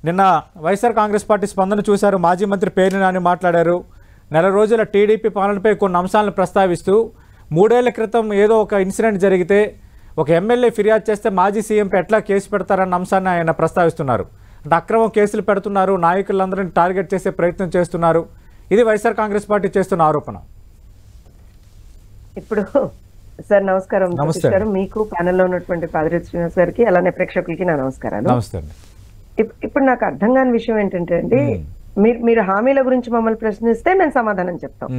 నిన్న వైఎస్ఆర్ కాంగ్రెస్ పార్టీ స్పందన చూశారు. మాజీ మంత్రి పేర్ని నాని మాట్లాడారు. నెల రోజుల టీడీపీ పాలనపై కొన్ని అంశాలను ప్రస్తావిస్తూ 3 ఏళ్ల క్రితం ఏదో ఒక ఇన్సిడెంట్ జరిగితే ఒక ఎమ్మెల్యే ఫిర్యాదు చేస్తే మాజీ సీఎంపై ఎట్లా కేసు పెడతారన్న అంశాన్ని ఆయన ప్రస్తావిస్తున్నారు. అంటే అక్రమం కేసులు పెడుతున్నారు, నాయకులందరినీ టార్గెట్ చేసే ప్రయత్నం చేస్తున్నారు. ఇది వైఎస్ఆర్ కాంగ్రెస్ పార్టీ చేస్తున్న ఆరోపణ. ఇప్పుడు సార్ నమస్కారం. నమస్కారం మీకు ప్యానెల్లో ఉన్నటువంటి పాదిరెడ్డి శ్రీనివాస్ గారికి అలానే ప్రేక్షకులకి నా నమస్కారాలు. నమస్తే అండి. ఇప్పుడు నాకు అర్థం కాని విషయం ఏంటంటే అండి, మీరు హామీల గురించి మమ్మల్ని ప్రశ్నిస్తే మేము సమాధానం చెప్తాం,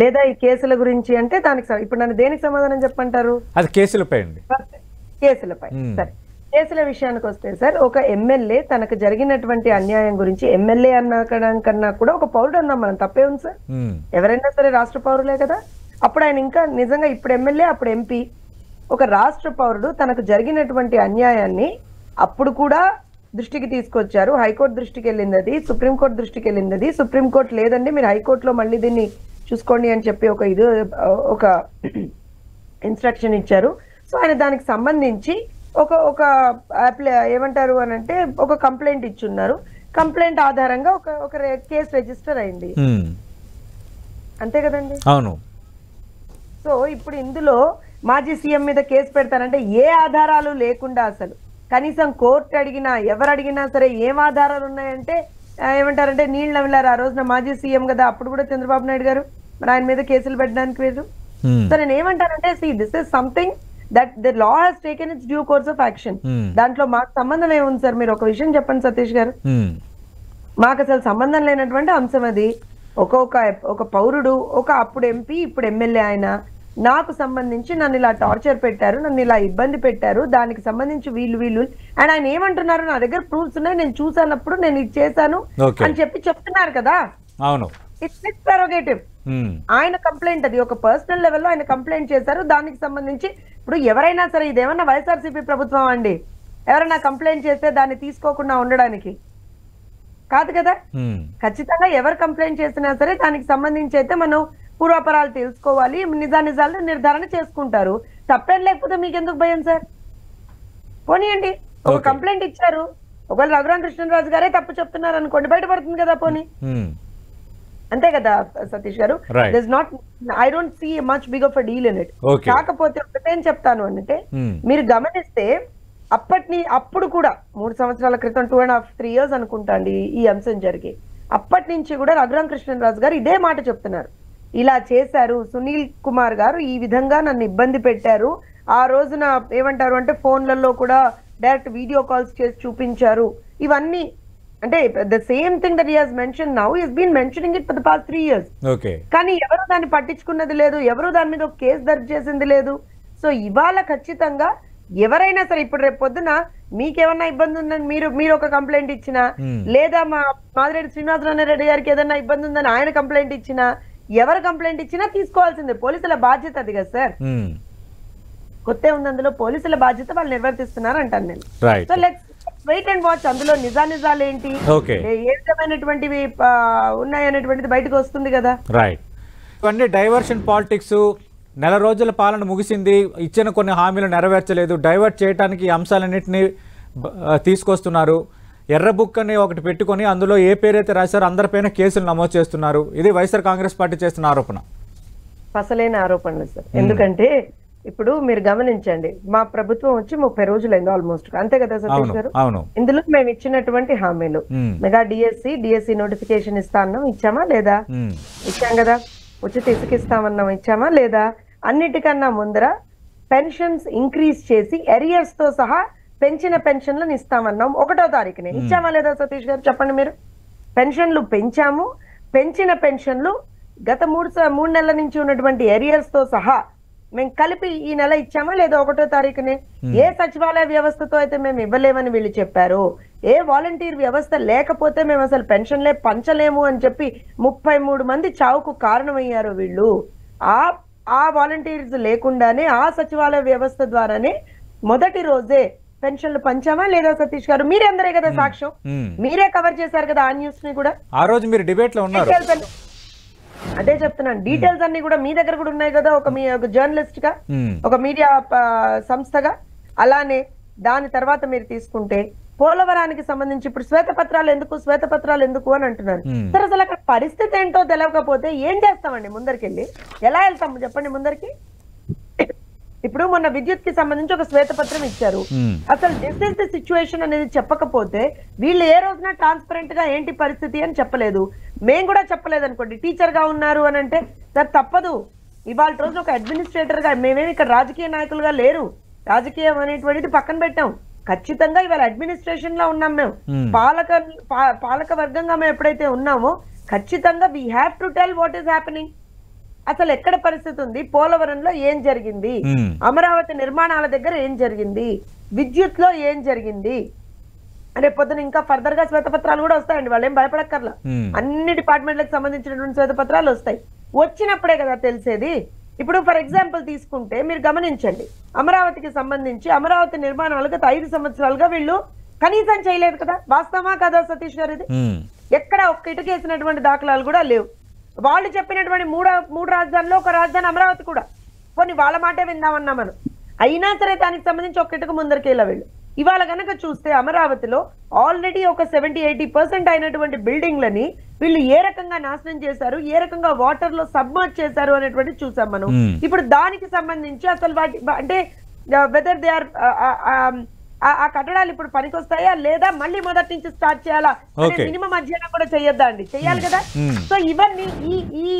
లేదా ఈ కేసుల గురించి అంటే దానికి ఇప్పుడు నన్ను దేనికి సమాధానం చెప్పంటారు? అది కేసులపై అండి. కేసులపై. సరే, కేసుల విషయానికి వస్తే సార్, ఒక ఎమ్మెల్యే తనకు జరిగినటువంటి అన్యాయం గురించి ఎమ్మెల్యే అన్న కన్నా కూడా ఒక పౌరుడు అన్నాం మనం, తప్పే ఉంది సార్? ఎవరైనా సరే రాష్ట్ర పౌరులే కదా. అప్పుడు ఆయన ఇంకా నిజంగా ఇప్పుడు ఎమ్మెల్యే అప్పుడు ఎంపీ, ఒక రాష్ట్ర పౌరుడు తనకు జరిగినటువంటి అన్యాయాన్ని అప్పుడు కూడా దృష్టికి తీసుకొచ్చారు. హైకోర్టు దృష్టికి వెళ్ళింది అది, సుప్రీంకోర్టు దృష్టికి వెళ్ళింది అది. సుప్రీంకోర్టు లేదండి మీరు హైకోర్టులో మళ్ళీ దీన్ని చూసుకోండి అని చెప్పి ఒక ఇన్స్ట్రక్షన్ ఇచ్చారు. సో ఆయన దానికి సంబంధించి ఒక ఏమంటారు అని అంటే ఒక కంప్లైంట్ ఇచ్చున్నారు. కంప్లైంట్ ఆధారంగా ఒక కేసు రిజిస్టర్ అయింది, అంతే కదండి? అవును. సో ఇప్పుడు ఇందులో మాజీ సీఎం మీద కేసు పెడతారంటే ఏ ఆధారాలు లేకుండా, అసలు కనీసం కోర్టు అడిగినా ఎవరు అడిగినా సరే ఏం ఆధారాలు ఉన్నాయంటే ఏమంటారంటే నీళ్ళు నవ్వులారు. ఆ రోజున మాజీ సీఎం కదా, అప్పుడు కూడా చంద్రబాబు నాయుడు గారు మరి ఆయన మీద కేసులు పెట్టడానికి లేదు. సో నేను ఏమంటానంటే, this is something that the law has taken its due course of action. దాంట్లో మాకు సంబంధం ఏముంది సార్? మీరు ఒక విషయం చెప్పండి సతీష్ గారు. మాకు అసలు సంబంధం లేనటువంటి అంశం అది. ఒక పౌరుడు, అప్పుడు ఎంపీ ఇప్పుడు ఎమ్మెల్యే ఆయన నాకు సంబంధించి నన్ను ఇలా టార్చర్ పెట్టారు, నన్ను ఇలా ఇబ్బంది పెట్టారు, దానికి సంబంధించి వీళ్ళు అండ్ ఆయన ఏమంటున్నారు, నా దగ్గర ప్రూఫ్స్ ఉన్నాయి, నేను చూసానప్పుడు నేను ఇది చేశాను అని చెప్తున్నారు కదా. అవును, ఇట్స్ ఇట్స్ ప్రెరోగేటివ్. ఆయన కంప్లైంట్, అది ఒక పర్సనల్ లెవెల్లో ఆయన కంప్లైంట్ చేశారు. దానికి సంబంధించి ఇప్పుడు ఎవరైనా సరే, ఇదేమన్నా వైఎస్ఆర్సీపీ ప్రభుత్వం అండి ఎవరైనా కంప్లైంట్ చేస్తే దాన్ని తీసుకోకుండా ఉండడానికి? కాదు కదా. ఖచ్చితంగా ఎవరు కంప్లైంట్ చేసినా సరే దానికి సంబంధించి అయితే మనం పూర్వాపరాలు తెలుసుకోవాలి, నిజాలు నిర్ధారణ చేసుకుంటారు. తప్పేం లేకపోతే మీకు ఎందుకు భయం సార్? పోనీయండి, ఒక కంప్లైంట్ ఇచ్చారు, ఒకవేళ రఘురామ కృష్ణరాజు గారే తప్పు చెప్తున్నారు అనుకోండి, బయటపడుతుంది కదా, పోనీ. అంతే కదా సతీష్ గారు. I don't see much big of a deal in it. కాకపోతే ఒకటేం చెప్తాను అంటే, మీరు గమనిస్తే అప్పుడు కూడా 3 సంవత్సరాల క్రితం 2.5-3 years అనుకుంటా అండి ఈ అంశం జరిగి, అప్పటి నుంచి కూడా రఘురామ కృష్ణరాజు గారు ఇదే మాట చెప్తున్నారు. ఇలా చేశారు, సునీల్ కుమార్ గారు ఈ విధంగా నన్ను ఇబ్బంది పెట్టారు. ఆ రోజున ఏమంటారు అంటే ఫోన్లలో కూడా డైరెక్ట్ వీడియో కాల్స్ చేసి చూపించారు. ఇవన్నీ అంటే the same thing that he has mention now he has been mentioning it for the past 3 years. కానీ ఎవరు దాన్ని పట్టించుకున్నది లేదు, ఎవరు దాని మీద ఒక కేసు దర్జు చేసింది లేదు. సో ఇవాళ ఖచ్చితంగా ఎవరైనా సరే, ఇప్పుడు రేపు పొద్దున మీకేమన్నా ఇబ్బంది ఉందని మీరు ఒక కంప్లైంట్ ఇచ్చినా, లేదా మా మాదిరెడ్డి శ్రీనివాసరెడ్డి గారికి ఏదన్నా ఇబ్బంది ఉందని ఆయన కంప్లైంట్ ఇచ్చినా, ఎవరు కంప్లైంట్ ఇచ్చినా తీసుకోవాల్సిందే. పోలీసుల బాధ్యత అది కదా సార్. కొత్త ఉంది అందులో, పోలీసుల బాధ్యత వాళ్ళు నిర్వర్తిస్తున్నారు అంటాను నేను. So let's wait and watch. అందులో నిజాలు ఏంటి, ఏ విధమైనటువంటివి ఉన్నాయనేటువంటిది బయటకు వస్తుంది కదా. రైట్. ఇవన్నీ డైవర్షన్ పాలిటిక్స్. నెల రోజుల పాలన ముగిసింది, ఇచ్చిన కొన్ని హామీలు నెరవేర్చలేదు, డైవర్ట్ చేయడానికి ఈ అంశాలన్నింటినీ తీసుకొస్తున్నారు. ఎర్ర బుక్ అని ఒకటి పెట్టుకొని అందులో ఏ పేరైతే రాశారో అందరిపైన కేసులు నమోదు చేస్తున్నారు. ఇది వైఎస్ఆర్ కాంగ్రెస్ పార్టీ చేస్తున్న ఆరోపణ. అసలైన ఆరోపణలు సార్. ఎందుకంటే ఇప్పుడు మీరు గమనించండి, మా ప్రభుత్వం వచ్చి 30 రోజులైంది ఆల్మోస్ట్, అంతే కదా సతీష్ గారు? ఇందులో మేము ఇచ్చినటువంటి హామీలు, మెగా డిఎస్సి నోటిఫికేషన్ ఇస్తామన్నాం, ఇచ్చామా లేదా? ఇచ్చాం కదా. ఉచిత ఇసుకిస్తామన్నాం, ఇచ్చామా లేదా? అన్నిటికన్నా ముందర పెన్షన్స్ ఇంక్రీజ్ చేసి ఎరియర్స్ తో సహా పెంచిన పెన్షన్లను ఇస్తామన్నాం 1వ తారీఖునే, ఇచ్చామా లేదా సతీష్ గారు? చెప్పండి మీరు. పెన్షన్లు పెంచాము, పెంచిన పెన్షన్లు గత 3 నెలల నుంచి ఉన్నటువంటి ఎరియర్స్ తో సహా మేము కలిపి ఈ నెల ఇచ్చామా లేదా 1వ తారీఖునే? ఏ సచివాలయ వ్యవస్థతో అయితే మేము ఇవ్వలేమని వీళ్ళు చెప్పారు, ఏ వాలంటీర్ వ్యవస్థ లేకపోతే మేము అసలు పెన్షన్లే పంచలేము అని చెప్పి 33 మంది చావుకు కారణమయ్యారు వీళ్ళు. ఆ వాలంటీర్స్ లేకుండానే ఆ సచివాలయ వ్యవస్థ ద్వారానే మొదటి రోజే పెన్షన్లు పంచామా లేదా సతీష్ గారు? మీరే అందరే కదా సాక్ష్యం, మీరే కవర్ చేశారు కదా ఆ న్యూస్ ని కూడా. ఆ రోజు మీరు డిబేట్ లో ఉన్నారు. అదే చెప్తున్నాను, డీటెయిల్స్ అన్ని కూడా మీ దగ్గర కూడా ఉన్నాయి కదా, ఒక జర్నలిస్ట్ గా, ఒక మీడియా సంస్థగా. అలానే దాని తర్వాత మీరు తీసుకుంటే పోలవరానికి సంబంధించి ఇప్పుడు శ్వేతపత్రాలు ఎందుకు అని అంటున్నారు. సరే అసలు అక్కడ పరిస్థితి ఏంటో తెలియకపోతే ఏం చేస్తామండి? ముందరికెళ్ళి ఎలా వెళ్తాము చెప్పండి ముందరికి? ఇప్పుడు మొన్న విద్యుత్ కి సంబంధించి ఒక శ్వేతపత్రం ఇచ్చారు. అసలు దిస్ ఇస్ ది సిచ్యువేషన్ అనేది చెప్పకపోతే వీళ్ళు ఏ రోజున ట్రాన్స్పరెంట్ గా ఏంటి పరిస్థితి అని చెప్పలేదు. మేము కూడా చెప్పలేదు అనుకోండి. టీచర్ గా ఉన్నారు అని అంటే సార్ తప్పదు. ఇవాళ రోజున ఒక అడ్మినిస్ట్రేటర్ గా మేమేమి ఇక్కడ రాజకీయ నాయకులుగా లేరు. రాజకీయం అనేటువంటిది పక్కన పెట్టాం. ఖచ్చితంగా ఇవాళ అడ్మినిస్ట్రేషన్ లో ఉన్నాం. మేము పాలక వర్గంగా మేము ఎప్పుడైతే ఉన్నామో ఖచ్చితంగా we have to tell what is happening. అసలు ఎక్కడ పరిస్థితి ఉంది, పోలవరంలో ఏం జరిగింది, అమరావతి నిర్మాణాల దగ్గర ఏం జరిగింది, విద్యుత్ లో ఏం జరిగింది. రేపు పొద్దున ఇంకా ఫర్దర్ గా శ్వేతపత్రాలు కూడా వస్తాయండి. వాళ్ళు ఏం భయపడక్కర్లా. అన్ని డిపార్ట్మెంట్లకు సంబంధించినటువంటి శ్వేతపత్రాలు వస్తాయి. వచ్చినప్పుడే కదా తెలిసేది. ఇప్పుడు ఫర్ ఎగ్జాంపుల్ తీసుకుంటే మీరు గమనించండి, అమరావతికి సంబంధించి అమరావతి నిర్మాణాలకు 5 సంవత్సరాలుగా వీళ్ళు కనీసం చేయలేదు కదా. వాస్తవమా కదా సతీష్ గారు? ఇది ఎక్కడ ఒక్క ఇటుకేసినటువంటి దాఖలాలు కూడా లేవు. వాళ్ళు చెప్పినటువంటి మూడు రాజధానిలో ఒక రాజధాని అమరావతి కూడా. కొన్ని వాళ్ళ మాటే విందామన్నా మనం. అయినా సరే దానికి సంబంధించి ఒక్కటికి ముందరికేలా వీళ్ళు. ఇవాళ కనుక చూస్తే అమరావతిలో ఆల్రెడీ ఒక 70-80% అయినటువంటి బిల్డింగ్లని వీళ్ళు ఏ రకంగా నాశనం చేశారు, ఏ రకంగా వాటర్ లో సబ్మర్జ్ చేశారు అనేటువంటి చూసాం మనం. ఇప్పుడు దానికి సంబంధించి అసలు వాటి అంటే వెదర్ దే ఆర్ ఆ కట్టడాలు ఇప్పుడు పనికొస్తాయా లేదా, మళ్ళీ మొదటి నుంచి స్టార్ట్ చేయాలా, మినిమం అధ్యయనం కూడా చెయ్యొద్దా అండి? చెయ్యాలి కదా. సో ఇవన్నీ ఈ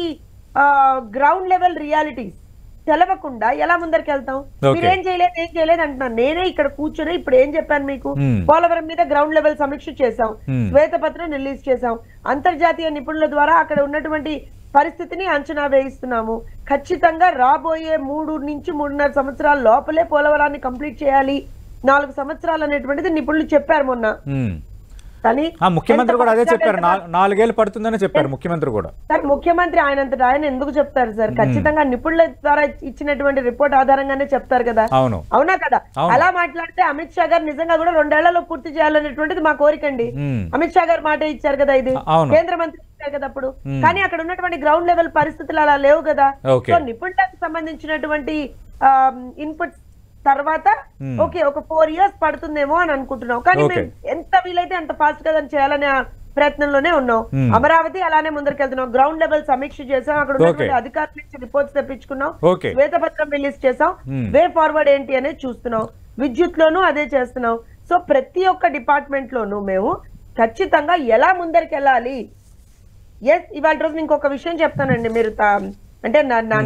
గ్రౌండ్ లెవెల్ రియాలిటీస్ తెలవకుండా ఎలా ముందరికి వెళ్తాం? మీరేం చేయలేదు అంటున్నాను. నేనే ఇక్కడ కూర్చొని ఇప్పుడు ఏం చెప్పాను మీకు? పోలవరం మీద గ్రౌండ్ లెవెల్ సమీక్ష చేశాం, శ్వేతపత్రం రిలీజ్ చేశాం, అంతర్జాతీయ నిపుణుల ద్వారా అక్కడ ఉన్నటువంటి పరిస్థితిని అంచనా వేయిస్తున్నాము. ఖచ్చితంగా రాబోయే 3 నుంచి 3.5 సంవత్సరాల లోపలే పోలవరాన్ని కంప్లీట్ చేయాలి, 4 సంవత్సరాలు అనేటువంటిది నిపుణులు చెప్పారు మొన్న. కానీ ముఖ్యమంత్రి కూడా అదే చెప్పారు, 4 ఏళ్ళు పడుతుందని చెప్పారు ముఖ్యమంత్రి కూడా. సార్ ముఖ్యమంత్రి ఆయనంతటా ఆయన ఎందుకు చెప్తారు సార్? ఖచ్చితంగా నిపుణుల ద్వారా ఇచ్చినటువంటి రిపోర్ట్ ఆధారంగానే చెప్తారు కదా. అవునా కదా? అలా మాట్లాడితే అమిత్ షా గారు నిజంగా కూడా 2 ఏళ్లలో పూర్తి చేయాలనేటువంటిది మా కోరిక అండి. అమిత్ షా గారు మాట ఇచ్చారు కదా, ఇది కేంద్ర మంత్రి ఇచ్చారు కదా అప్పుడు. కానీ అక్కడ ఉన్నటువంటి గ్రౌండ్ లెవెల్ పరిస్థితులు అలా లేవు కదా. సో నిపుణులకు సంబంధించినటువంటి ఇన్పుట్స్ తర్వాత ఓకే ఒక 4 ఇయర్స్ పడుతుందేమో అని అనుకుంటున్నాం. కానీ మేము ఎంత వీలైతే అంత ఫాస్ట్ గా దాన్ని చేయాలనే ప్రయత్నంలోనే ఉన్నాం. అమరావతి అలానే ముందరికెళ్తున్నాం. గ్రౌండ్ లెవెల్ సమీక్ష చేసాం, అక్కడ ఉన్నటువంటి అధికారుల నుంచి రిపోర్ట్స్ తెప్పించుకున్నాం, శ్వేతపత్రం రిలీజ్ చేసాం, వే ఫార్వర్డ్ ఏంటి అనేది చూస్తున్నాం. విద్యుత్ లోనూ అదే చేస్తున్నాం. సో ప్రతి ఒక్క డిపార్ట్మెంట్ లోనూ మేము ఖచ్చితంగా ఎలా ముందరికెళ్ళాలి. ఎస్, ఇవాళ రోజు ఇంకొక విషయం చెప్తానండి. మీరు అంటే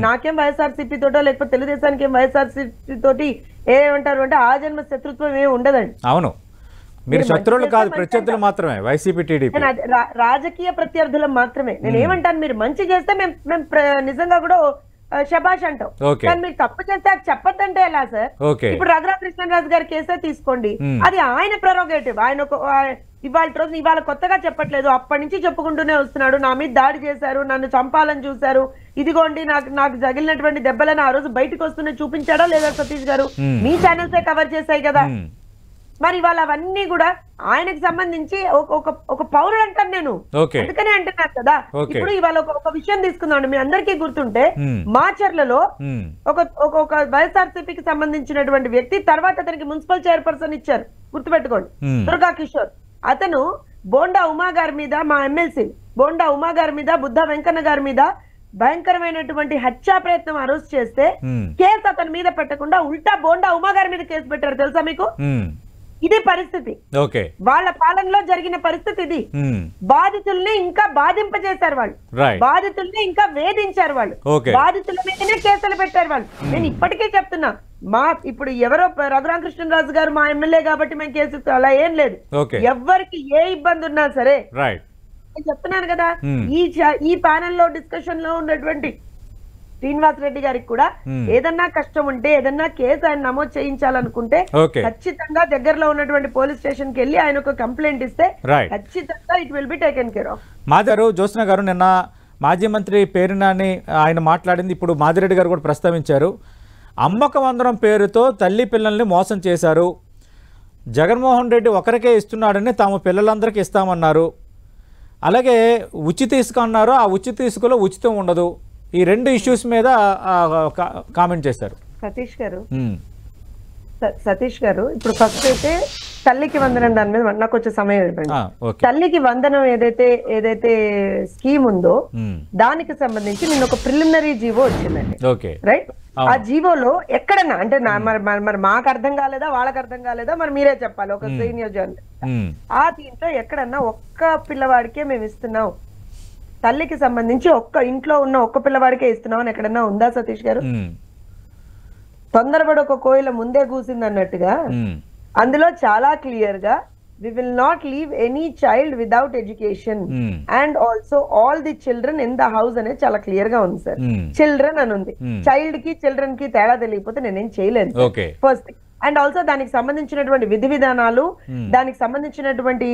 నాకేం వైఎస్ఆర్సీపీ తోటో లేకపోతే తెలుగుదేశానికి ఏం వైఎస్ఆర్సీపీ తోటి ఏమంటారు అంటే ఆ జన్మ శత్రుత్వం ఏమి ఉండదండి. అవును, మీరు శత్రువులు కాదు, ప్రత్యర్థులు మాత్రమే. వైసీపీ టీడీపీ రాజకీయ ప్రత్యర్థులం మాత్రమే. నేను ఏమంటాను, మీరు మంచి చేస్తే మేము నిజంగా కూడా శబాష్ అంటాం. కానీ మీరు తప్పు చేస్తే అది చెప్పొద్దంటే ఎలా సార్? ఇప్పుడు రఘురామకృష్ణరాజు గారి కేసే తీసుకోండి, అది ఆయన ప్రెరోగేటివ్. ఆయన ఇవాళ కొత్తగా చెప్పట్లేదు, అప్పటి నుంచి చెప్పుకుంటూనే వస్తున్నాడు. నా మీద దాడి చేశారు, నన్ను చంపాలని చూశారు, ఇదిగోండి నాకు తగిలినటువంటి దెబ్బలను ఆ రోజు బయటకు వస్తూనే చూపించాడా లేదా సతీష్ గారు? మీ ఛానల్సే కవర్ చేశాయి కదా. మరి వాళ్ళ అవన్నీ కూడా ఆయనకు సంబంధించి ఒక పౌరుడు అంటాను నేను, అందుకనే అంటున్నారు కదా. ఇప్పుడు ఇవాళ ఒక విషయం తీసుకుందాం. మీ అందరికీ గుర్తుంటే మాచర్లలో ఒక వైఎస్ఆర్సీపీకి సంబంధించినటువంటి వ్యక్తి తర్వాత అతనికి మున్సిపల్ చైర్పర్సన్ ఇచ్చారు, గుర్తుపెట్టుకోండి, దుర్గా కిషోర్. అతను బోండా ఉమా గారి మీద, మా ఎమ్మెల్సీ బోండా ఉమా గారి మీద, బుద్ధ వెంకన్న గారి మీద భయంకరమైనటువంటి హత్యా ప్రయత్నం అరెస్ట్ చేస్తే కేసు అతని మీద పెట్టకుండా ఉల్టా బోండా ఉమా గారి మీద కేసు పెట్టారు, తెలుసా మీకు? ఇది పరిస్థితి, వాళ్ళ పాలనలో జరిగిన పరిస్థితి ఇది. బాధితుల్ని ఇంకా బాధింపజేశారు వాళ్ళు, బాధితుల్ని ఇంకా వేధించారు వాళ్ళు, బాధితుల మీదనే కేసులు పెట్టారు వాళ్ళు. నేను ఇప్పటికే చెప్తున్నా, ఇప్పుడు ఎవరో రఘురామకృష్ణరాజు గారు మా ఎమ్మెల్యే కాబట్టి మేము కేసు అలా ఏం లేదు. ఎవరికి ఏ ఇబ్బంది ఉన్నా సరే నేను చెప్తున్నాను కదా. ఈ ప్యానెల్ లో డిస్కషన్ లో ఉన్నటువంటి శ్రీనివాస్ రెడ్డి గారికి కూడా ఏదన్నా కష్టం ఉంటే, ఏదన్నా కేసు ఆయన నమోదు చేయించాలనుకుంటే ఖచ్చితంగా దగ్గరలో ఉన్నటువంటి పోలీస్ స్టేషన్ కి వెళ్ళి ఆయన ఒక కంప్లైంట్ ఇస్తే ఖచ్చితంగా it will be taken care of. Madhav Jyotsna గారు, నిన్న మాజీ మంత్రి పేరునాని ఆయన మాట్లాడింది, ఇప్పుడు మాదిరెడ్డి గారు కూడా ప్రస్తావించారు. అమ్మక మందిరం పేరుతో తల్లి పిల్లల్ని మోసం చేశారు, జగన్మోహన్ రెడ్డి ఒకరికే ఇస్తున్నాడని తాము పిల్లలందరికీ ఇస్తామన్నారు, అలాగే ఉచిత ఇసుక అన్నారు, ఆ ఉచిత ఇసుకలో ఉచితం ఉండదు. ఈ 2 ఇష్యూస్ మీద కామెంట్ చేశారు సతీష్ గారు. ఇప్పుడు ఫస్ట్ అయితే తల్లికి వందనం దాని మీద నాకు వచ్చే సమయం అయిపోయింది. ఓకే. తల్లికి వందనం ఏదైతే స్కీమ్ ఉందో దానికి సంబంధించి నేను ఒక ప్రిలిమినరీ జీవో వచ్చిందండి. ఓకే. రైట్. ఆ జీవోలో ఎక్కడన్నా అంటే మరి మాకు అర్థం కాలేదా వాళ్ళకి అర్థం కాలేదా మరి మీరే చెప్పాలి ఒక సీనియర్ జర్నలిస్ట్. ఆ దీంట్లో ఎక్కడన్నా ఒక్క పిల్లవాడికే మేము ఇస్తున్నాం, తల్లికి సంబంధించి ఒక్క ఇంట్లో ఉన్న ఒక్క పిల్లవాడికే ఇస్తున్నాం అని ఎక్కడన్నా ఉందా సతీష్ గారు? తొందరపడి ఒక కోయిల ముందే కూసింది అన్నట్టుగా అందులో చాలా క్లియర్ గా we will not leave any child without education and also all the children in the house అనేది చాలా క్లియర్ గా ఉంది సార్. చిల్డ్రన్ అని ఉంది. చైల్డ్ కి చిల్డ్రన్ కి తేడా తెలియకపోతే నేనేం చేయలేను ఫస్ట్. అండ్ ఆల్సో దానికి సంబంధించినటువంటి విధి విధానాలు, దానికి సంబంధించినటువంటి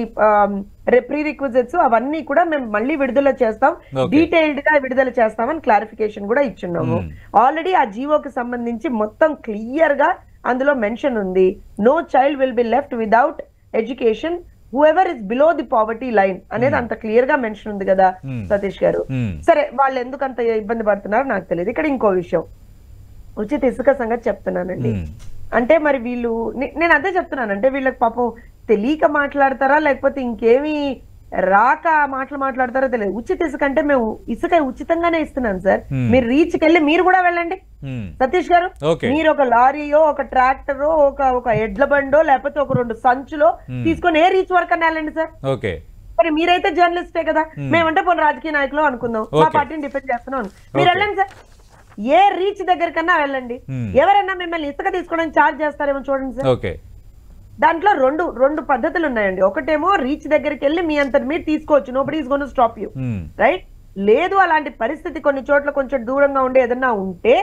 ప్రీ రిక్విజిట్స్ అవన్నీ కూడా మేము మళ్ళీ విడుదల చేస్తాం, డీటెయిల్డ్ గా విడుదల చేస్తామని క్లారిఫికేషన్ కూడా ఇచ్చున్నాము. ఆల్రెడీ ఆ జీవోకి సంబంధించి మొత్తం క్లియర్ గా అందులో మెన్షన్ ఉంది. No child will be left without education whoever is below the poverty line అనేది అంత క్లియర్ గా మెన్షన్ ఉంది కదా సతీష్ గారు. సరే, వాళ్ళు ఎందుకు అంత ఇబ్బంది పడుతున్నారో నాకు తెలియదు. ఇక్కడ ఇంకో విషయం, ఉచిత ఇసుక సంగతి చెప్తున్నానండి. అంటే మరి వీళ్ళు నేను అదే చెప్తున్నాను, అంటే వీళ్ళకి పాపం తెలియక మాట్లాడతారా లేకపోతే ఇంకేమీ రాక మాట్లాడతారో తెలియదు. ఉచిత ఇసుక అంటే మేము ఇసుక ఉచితంగానే ఇస్తున్నాం సార్. మీరు రీచ్ కెళ్ళి మీరు కూడా వెళ్ళండి సతీష్ గారు. మీరు ఒక లారీయో ఒక ట్రాక్టరో ఒక ఎడ్ల బండో లేకపోతే ఒక 2 సంచులో తీసుకొని ఏ రీచ్ వరకు అని వెళ్ళండి సార్. మరి మీరైతే జర్నలిస్టే కదా, మేమంటే పోనీ రాజకీయ నాయకులు అనుకుందాం, మా పార్టీని డిఫెండ్ చేస్తున్నాం. మీరు వెళ్ళండి సార్, ఏ రీచ్ దగ్గర కన్నా వెళ్ళండి. ఎవరైనా మిమ్మల్ని ఇసుక తీసుకోవడానికి ఛార్జ్ చేస్తారేమో చూడండి సార్. దాంట్లో రెండు పద్ధతులు ఉన్నాయండి. ఒకటేమో రీచ్ దగ్గరికి వెళ్ళి మీ అంతటి మీరు తీసుకోవచ్చు, nobody is gonna stop you, right. లేదు అలాంటి పరిస్థితి కొన్ని చోట్ల కొంచెం దూరంగా ఉండి ఏదన్నా ఉంటే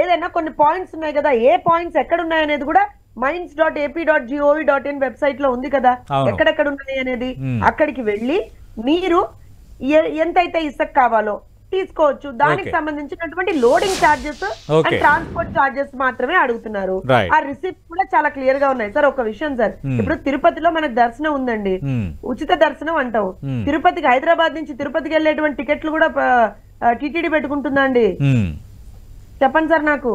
ఏదైనా కొన్ని పాయింట్స్ ఉన్నాయి కదా, ఏ పాయింట్స్ ఎక్కడ ఉన్నాయి అనేది కూడా mines.ap.gov.in వెబ్సైట్ లో ఉంది కదా, ఎక్కడెక్కడ ఉన్నాయి అనేది. అక్కడికి వెళ్ళి మీరు ఎంతైతే ఇసుక కావాలో తీసుకోవచ్చు. దానికి సంబంధించినటువంటి loading charges and transport charges మాత్రమే అడుగుతున్నారు. ఆ రిసిప్ట్ కూడా చాలా క్లియర్ గా ఉన్నాయి సార్. ఒక విషయం సార్, ఇప్పుడు తిరుపతిలో మనకు దర్శనం ఉందండి, ఉచిత దర్శనం అంటాం. తిరుపతికి హైదరాబాద్ నుంచి తిరుపతికి వెళ్ళేటువంటి టికెట్లు కూడా టీటీడీ పెట్టుకుంటుందా అండి? చెప్పండి సార్ నాకు.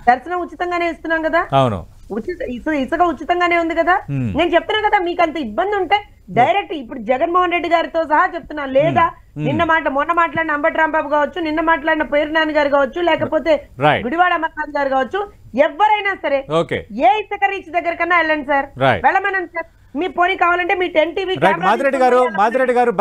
దర్శనం ఉచితంగానే ఇస్తున్నాం కదా, ఇసుక ఉచితంగానే ఉంది కదా. నేను చెప్తున్నా కదా, మీకు అంత ఇబ్బంది ఉంటే డైరెక్ట్ ఇప్పుడు జగన్మోహన్ రెడ్డి గారితో సహా చెప్తున్నా, లేదా మొన్న మాట్లాడిన అంబటి రాంబాబు కావచ్చు, నిన్న మాట్లాడిన పేరు నాని గారు కావచ్చు, లేకపోతే గుడివాడ అమర్నాథ్ గారు కావచ్చు, ఎవరైనా సరే ఏ ఇసుక రీచ్ దగ్గర కన్నా వెళ్ళండి సార్, వెళ్ళమనండి సార్. మీ పోనీ కావాలంటే మీ 10 టీవీ మాదిరెడ్డి గారు